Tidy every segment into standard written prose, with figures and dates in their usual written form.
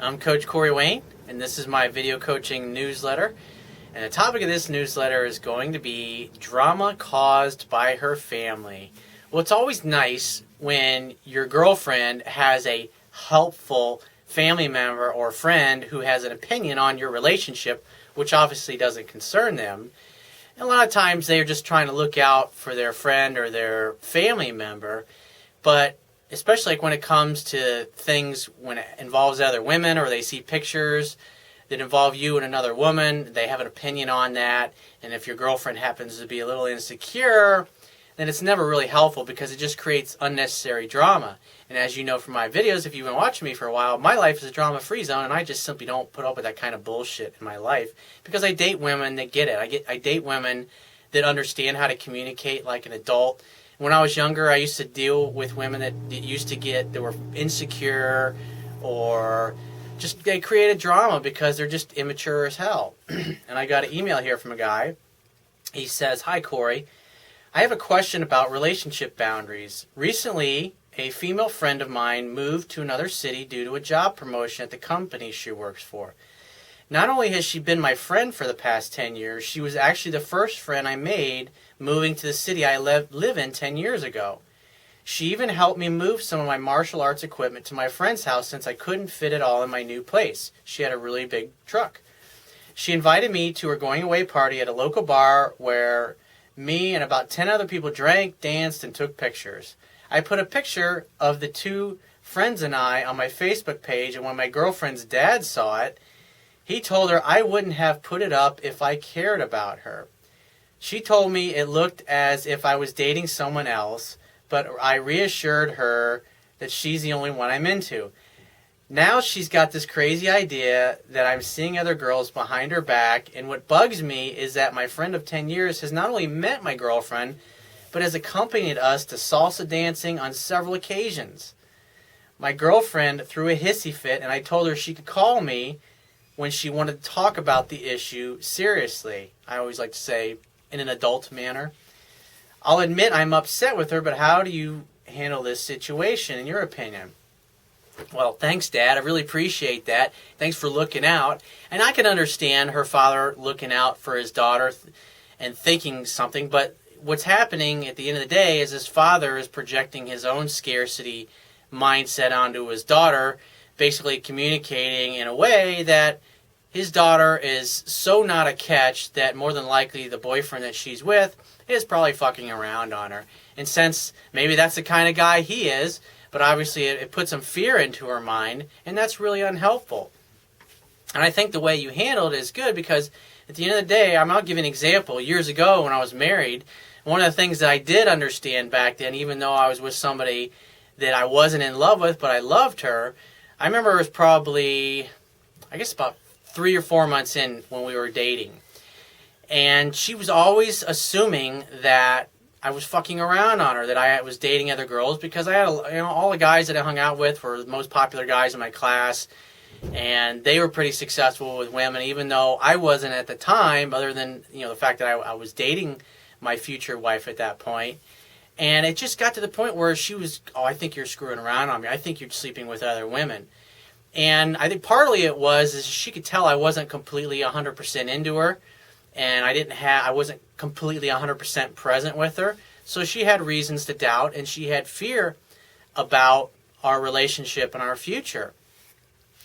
I'm Coach Corey Wayne, and this is my video coaching newsletter. And the topic of this newsletter is going to be drama caused by her family. Well, it's always nice when your girlfriend has a helpful family member or friend who has an opinion on your relationship, which obviously doesn't concern them. And a lot of times they're just trying to look out for their friend or their family member, but especially like when it comes to things when it involves other women or they see pictures that involve you and another woman, they have an opinion on that, and if your girlfriend happens to be a little insecure, then it's never really helpful because it just creates unnecessary drama. And as you know from my videos, if you've been watching me for a while, my life is a drama-free zone, and I just simply don't put up with that kind of bullshit in my life because I date women that get it. I date women that understand how to communicate like an adult. When I was younger, I used to deal with women that were insecure or just they created drama because they're just immature as hell. And I got an email here from a guy. He says, "Hi, Corey. I have a question about relationship boundaries. Recently, a female friend of mine moved to another city due to a job promotion at the company she works for. Not only has she been my friend for the past 10 years, she was actually the first friend I made moving to the city I live in 10 years ago. She even helped me move some of my martial arts equipment to my friend's house since I couldn't fit it all in my new place. She had a really big truck. She invited me to her going away party at a local bar where me and about 10 other people drank, danced, and took pictures. I put a picture of the two friends and I on my Facebook page, and when my girlfriend's dad saw it, he told her I wouldn't have put it up if I cared about her. She told me it looked as if I was dating someone else, but I reassured her that she's the only one I'm into. Now she's got this crazy idea that I'm seeing other girls behind her back, and what bugs me is that my friend of 10 years has not only met my girlfriend, but has accompanied us to salsa dancing on several occasions. My girlfriend threw a hissy fit, and I told her she could call me when she wanted to talk about the issue seriously. I always like to say, in an adult manner. I'll admit I'm upset with her, but how do you handle this situation, in your opinion?" Well, thanks, Dad. I really appreciate that. Thanks for looking out. And I can understand her father looking out for his daughter and thinking something, but what's happening at the end of the day is his father is projecting his own scarcity mindset onto his daughter, basically communicating in a way that his daughter is so not a catch that more than likely the boyfriend that she's with is probably fucking around on her. And since maybe that's the kind of guy he is, but obviously it puts some fear into her mind, and that's really unhelpful. And I think the way you handled it is good because at the end of the day, I'll give you an example. Years ago when I was married, one of the things that I did understand back then, even though I was with somebody that I wasn't in love with, but I loved her, I remember it was probably, I guess about 3 or 4 months in when we were dating. And she was always assuming that I was fucking around on her, that I was dating other girls because I had, all the guys that I hung out with were the most popular guys in my class, and they were pretty successful with women, even though I wasn't at the time, other than the fact that I was dating my future wife at that point. And it just got to the point where she was, I think you're screwing around on me. I think you're sleeping with other women. And I think partly it was is she could tell I wasn't completely 100% into her, and I wasn't completely 100% present with her. So she had reasons to doubt, and she had fear about our relationship and our future.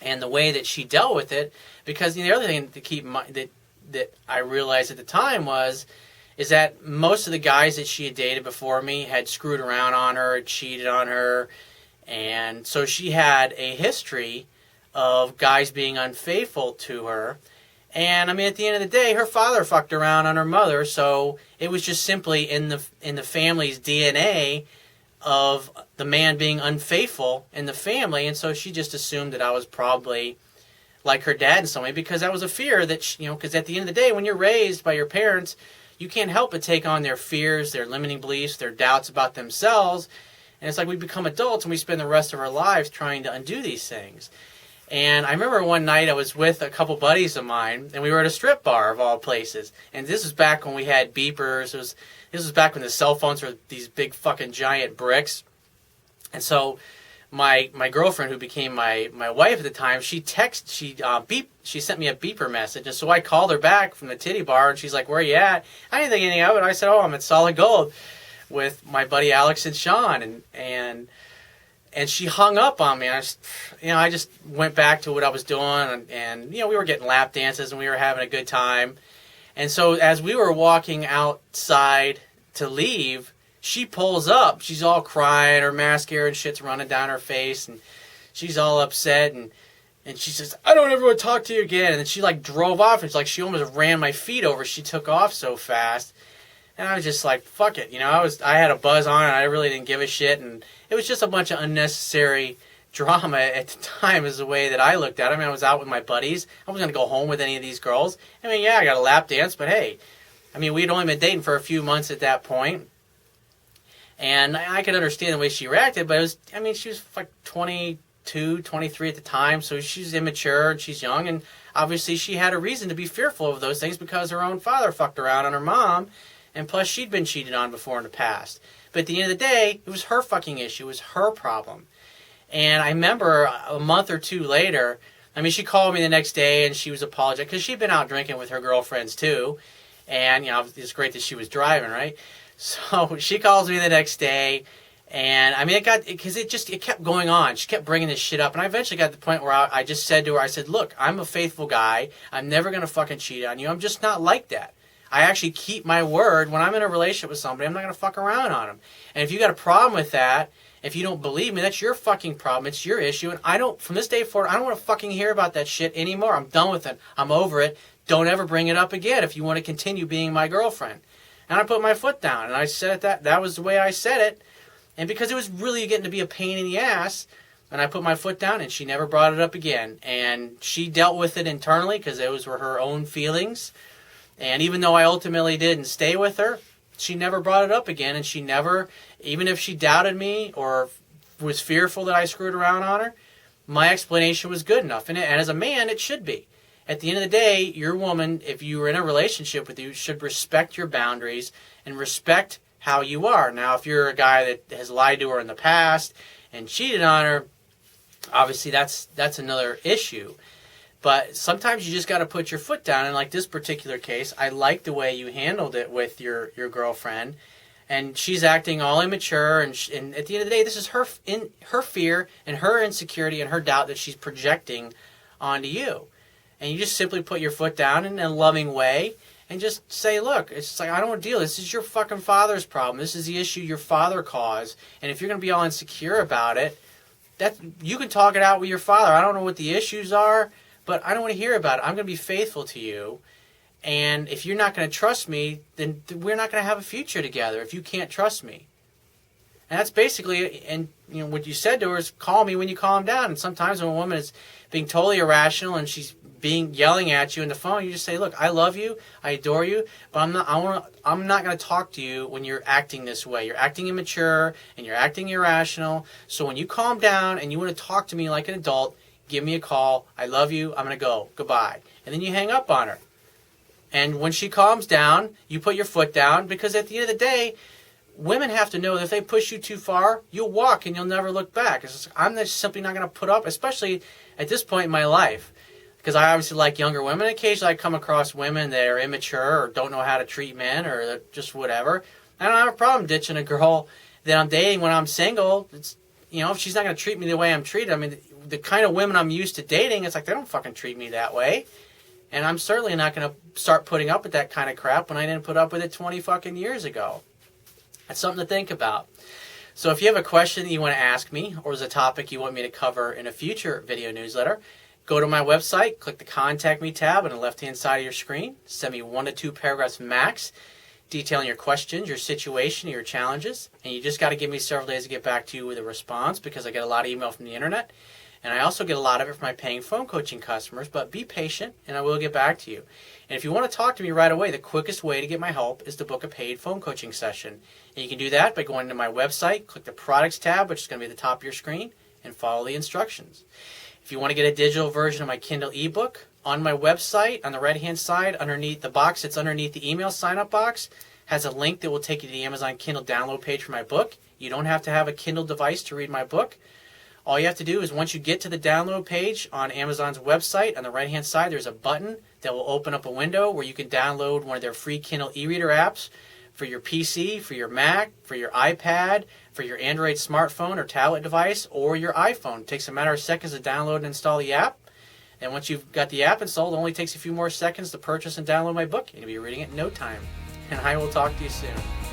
And the way that she dealt with it, because the other thing to keep in mind that I realized at the time is that most of the guys that she had dated before me had screwed around on her, cheated on her, and so she had a history of guys being unfaithful to her. And at the end of the day, her father fucked around on her mother, so it was just simply in the family's DNA of the man being unfaithful in the family, and so she just assumed that I was probably like her dad in some way, because that was a fear that, because at the end of the day, when you're raised by your parents, you can't help but take on their fears, their limiting beliefs, their doubts about themselves, and it's like we become adults and we spend the rest of our lives trying to undo these things. And I remember one night I was with a couple buddies of mine, and we were at a strip bar of all places. And this was back when we had beepers. This was back when the cell phones were these big fucking giant bricks. And so my girlfriend, who became my wife at the time, she sent me a beeper message, and so I called her back from the titty bar, and she's like, "Where you at?" I didn't think anything of it. I said, "Oh, I'm at Solid Gold with my buddy Alex and Sean," and she hung up on me. I just went back to what I was doing, and we were getting lap dances and we were having a good time. And so as we were walking outside to leave, she pulls up. She's all crying, her mascara and shit's running down her face, and she's all upset, and she says, "I don't ever want to talk to you again." And then she like drove off. It's like she almost ran my feet over. She took off so fast. And I was just like, fuck it. I had a buzz on and I really didn't give a shit, and it was just a bunch of unnecessary drama at the time is the way that I looked at it. I mean, I was out with my buddies. I wasn't going to go home with any of these girls. I mean, yeah, I got a lap dance, but hey, I mean, we'd only been dating for a few months at that point. And I could understand the way she reacted, but she was like 22, 23 at the time, so she's immature and she's young, and obviously she had a reason to be fearful of those things because her own father fucked around on her mom, and plus she'd been cheated on before in the past. But at the end of the day, it was her fucking issue. It was her problem. And I remember a month or two later, she called me the next day and she was apologetic because she'd been out drinking with her girlfriends too. And, it's great that she was driving, right? So she calls me the next day, and it kept going on. She kept bringing this shit up, and I eventually got to the point where I just said to her, I said, "Look, I'm a faithful guy. I'm never going to fucking cheat on you. I'm just not like that. I actually keep my word. When I'm in a relationship with somebody, I'm not going to fuck around on them. And if you got a problem with that, if you don't believe me, that's your fucking problem. It's your issue. And from this day forward, I don't want to fucking hear about that shit anymore. I'm done with it. I'm over it. Don't ever bring it up again if you want to continue being my girlfriend." And I put my foot down, and I said it that was the way I said it. And because it was really getting to be a pain in the ass, and I put my foot down, and she never brought it up again. And she dealt with it internally because those were her own feelings. And even though I ultimately didn't stay with her, she never brought it up again. And she never, even if she doubted me or was fearful that I screwed around on her, my explanation was good enough. And as a man, it should be. At the end of the day, your woman, if you were in a relationship with you, should respect your boundaries and respect how you are. Now, if you're a guy that has lied to her in the past and cheated on her, obviously that's another issue. But sometimes you just got to put your foot down. And like this particular case, I like the way you handled it with your girlfriend. And she's acting all immature. And at the end of the day, this is her fear and her insecurity and her doubt that she's projecting onto you. And you just simply put your foot down in a loving way and just say, "Look, it's just like, I don't want to deal. This is your fucking father's problem. This is the issue your father caused. And if you're going to be all insecure about it, you can talk it out with your father. I don't know what the issues are, but I don't want to hear about it. I'm going to be faithful to you. And if you're not going to trust me, then we're not going to have a future together if you can't trust me." And that's basically, and what you said to her is, call me when you calm down. And sometimes when a woman is being totally irrational and she's yelling at you on the phone, you just say, "Look, I love you, I adore you, but I'm not going to talk to you when you're acting this way. You're acting immature and you're acting irrational. So when you calm down and you want to talk to me like an adult, give me a call. I love you. I'm going to go. Goodbye." And then you hang up on her. And when she calms down, you put your foot down, because at the end of the day, women have to know that if they push you too far, you'll walk and you'll never look back. I'm just simply not going to put up, especially at this point in my life, because I obviously like younger women. Occasionally I come across women that are immature or don't know how to treat men or just whatever. I don't have a problem ditching a girl that I'm dating when I'm single. It's, if she's not going to treat me the way I'm treated. I mean, the kind of women I'm used to dating, it's like they don't fucking treat me that way. And I'm certainly not going to start putting up with that kind of crap when I didn't put up with it 20 fucking years ago. That's something to think about. So if you have a question that you want to ask me, or is a topic you want me to cover in a future video newsletter, go to my website, click the Contact Me tab on the left-hand side of your screen. Send me 1 to 2 paragraphs max detailing your questions, your situation, your challenges. And you just got to give me several days to get back to you with a response, because I get a lot of email from the internet. And I also get a lot of it from my paying phone coaching customers. But be patient, and I will get back to you. And if you want to talk to me right away, the quickest way to get my help is to book a paid phone coaching session. And you can do that by going to my website, click the Products tab, which is going to be at the top of your screen, and follow the instructions. If you want to get a digital version of my Kindle ebook, on my website, on the right-hand side, underneath the box that's underneath the email sign-up box, has a link that will take you to the Amazon Kindle download page for my book. You don't have to have a Kindle device to read my book. All you have to do is once you get to the download page on Amazon's website, on the right-hand side, there's a button that will open up a window where you can download one of their free Kindle e-reader apps for your PC, for your Mac, for your iPad, for your Android smartphone or tablet device, or your iPhone. It takes a matter of seconds to download and install the app. And once you've got the app installed, it only takes a few more seconds to purchase and download my book. You'll be reading it in no time. And I will talk to you soon.